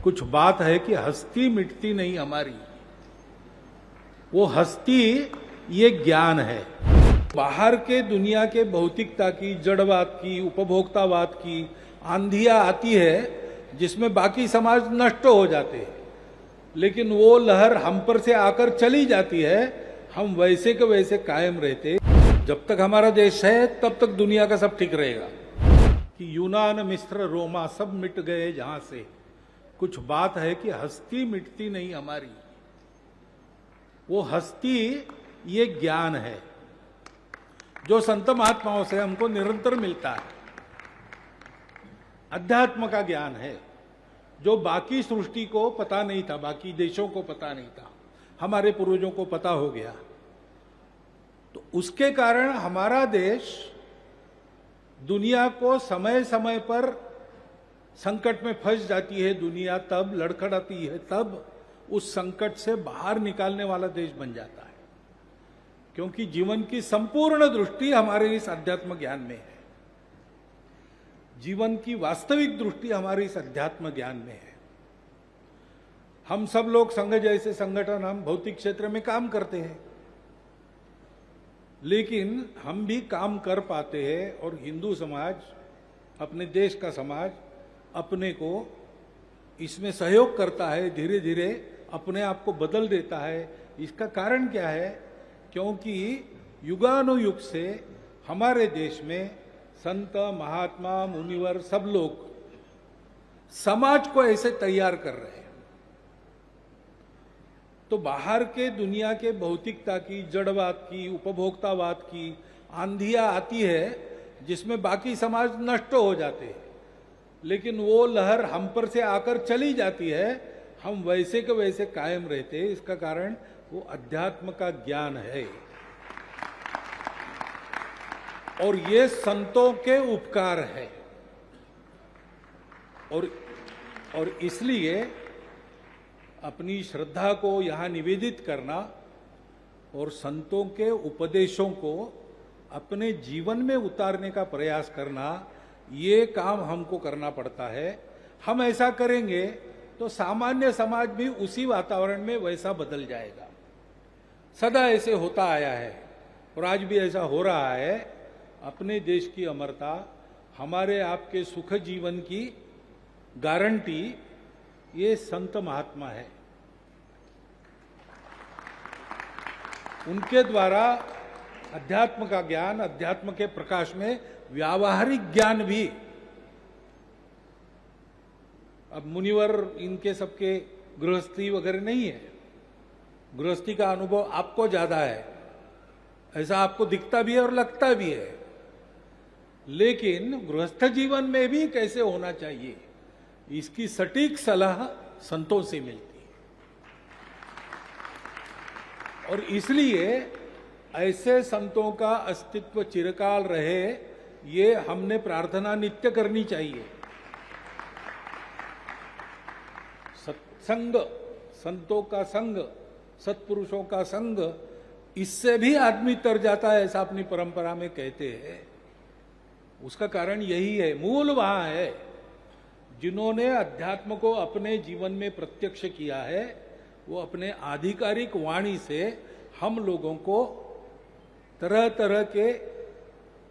कुछ बात है कि हस्ती मिटती नहीं हमारी, वो हस्ती ये ज्ञान है। बाहर के दुनिया के भौतिकता की, जड़वाद की, उपभोक्तावाद की आंधियां आती है जिसमें बाकी समाज नष्ट हो जाते हैं, लेकिन वो लहर हम पर से आकर चली जाती है, हम वैसे के वैसे कायम रहते। जब तक हमारा देश है तब तक दुनिया का सब ठीक रहेगा। कि यूनान, मिस्र, रोमा सब मिट गए जहां से, कुछ बात है कि हस्ती मिटती नहीं हमारी, वो हस्ती ये ज्ञान है जो संत महात्माओं से हमको निरंतर मिलता है। अध्यात्म का ज्ञान है जो बाकी सृष्टि को पता नहीं था, बाकी देशों को पता नहीं था, हमारे पूर्वजों को पता हो गया। तो उसके कारण हमारा देश दुनिया को समय समय पर संकट में फंस जाती है, दुनिया तब लड़खड़ाती है, तब उस संकट से बाहर निकालने वाला देश बन जाता है, क्योंकि जीवन की संपूर्ण दृष्टि हमारे इस अध्यात्म ज्ञान में है। जीवन की वास्तविक दृष्टि हमारे इस अध्यात्म ज्ञान में है। हम सब लोग संघ जैसे संगठन, हम भौतिक क्षेत्र में काम करते हैं, लेकिन हम भी काम कर पाते हैं और हिंदू समाज, अपने देश का समाज अपने को इसमें सहयोग करता है, धीरे धीरे अपने आप को बदल देता है। इसका कारण क्या है? क्योंकि युगानुयुग से हमारे देश में संत, महात्मा, मुनिवर सब लोग समाज को ऐसे तैयार कर रहे हैं। तो बाहर के दुनिया के भौतिकता की, जड़वाद की, उपभोक्तावाद की आंधियां आती है जिसमें बाकी समाज नष्ट हो जाते हैं, लेकिन वो लहर हम पर से आकर चली जाती है, हम वैसे के वैसे कायम रहते। इसका कारण वो अध्यात्म का ज्ञान है और ये संतों के उपकार है। और इसलिए अपनी श्रद्धा को यहां निवेदित करना और संतों के उपदेशों को अपने जीवन में उतारने का प्रयास करना, ये काम हमको करना पड़ता है। हम ऐसा करेंगे तो सामान्य समाज भी उसी वातावरण में वैसा बदल जाएगा। सदा ऐसे होता आया है और आज भी ऐसा हो रहा है। अपने देश की अमरता, हमारे आपके सुख जीवन की गारंटी ये संत महात्मा है। उनके द्वारा अध्यात्म का ज्ञान, अध्यात्म के प्रकाश में व्यावहारिक ज्ञान भी, अब मुनिवर इनके सबके गृहस्थी वगैरह नहीं है, गृहस्थी का अनुभव आपको ज्यादा है, ऐसा आपको दिखता भी है और लगता भी है, लेकिन गृहस्थ जीवन में भी कैसे होना चाहिए इसकी सटीक सलाह संतों से मिलती है। और इसलिए ऐसे संतों का अस्तित्व चिरकाल रहे, ये हमने प्रार्थना नित्य करनी चाहिए। सत्संग, संतों का संग, सत्पुरुषों का संग, इससे भी आदमी तर जाता है, ऐसा अपनी परंपरा में कहते हैं। उसका कारण यही है, मूल वहां है। जिन्होंने अध्यात्म को अपने जीवन में प्रत्यक्ष किया है, वो अपने आधिकारिक वाणी से हम लोगों को तरह तरह के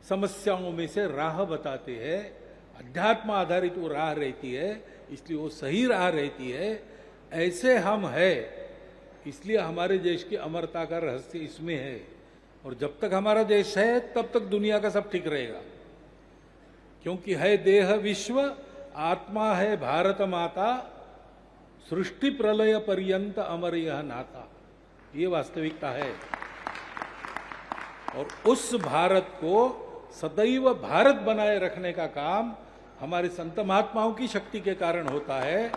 समस्याओं में से राह बताते हैं। अध्यात्म आधारित वो राह रहती है, इसलिए वो सही राह रहती है। ऐसे हम है, इसलिए हमारे देश की अमरता का रहस्य इसमें है। और जब तक हमारा देश है तब तक दुनिया का सब ठीक रहेगा, क्योंकि है देह विश्व, आत्मा है भारत माता, सृष्टि प्रलय पर्यंत अमर यह नाता। ये वास्तविकता है और उस भारत को सदैव भारत बनाए रखने का काम हमारे संत महात्माओं की शक्ति के कारण होता है।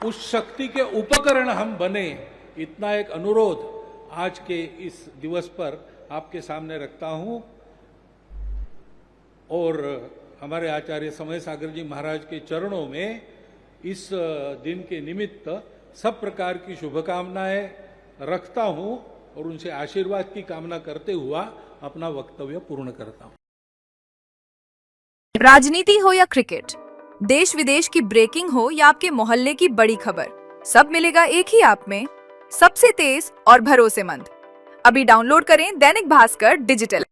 उस शक्ति के उपकरण हम बने, इतना एक अनुरोध आज के इस दिवस पर आपके सामने रखता हूं। और हमारे आचार्य समय सागर जी महाराज के चरणों में इस दिन के निमित्त सब प्रकार की शुभकामनाएं रखता हूं और उनसे आशीर्वाद की कामना करते हुआ अपना वक्तव्य पूर्ण करता हूं। राजनीति हो या क्रिकेट, देश विदेश की ब्रेकिंग हो या आपके मोहल्ले की बड़ी खबर, सब मिलेगा एक ही ऐप में, सबसे तेज और भरोसेमंद। अभी डाउनलोड करें दैनिक भास्कर डिजिटल।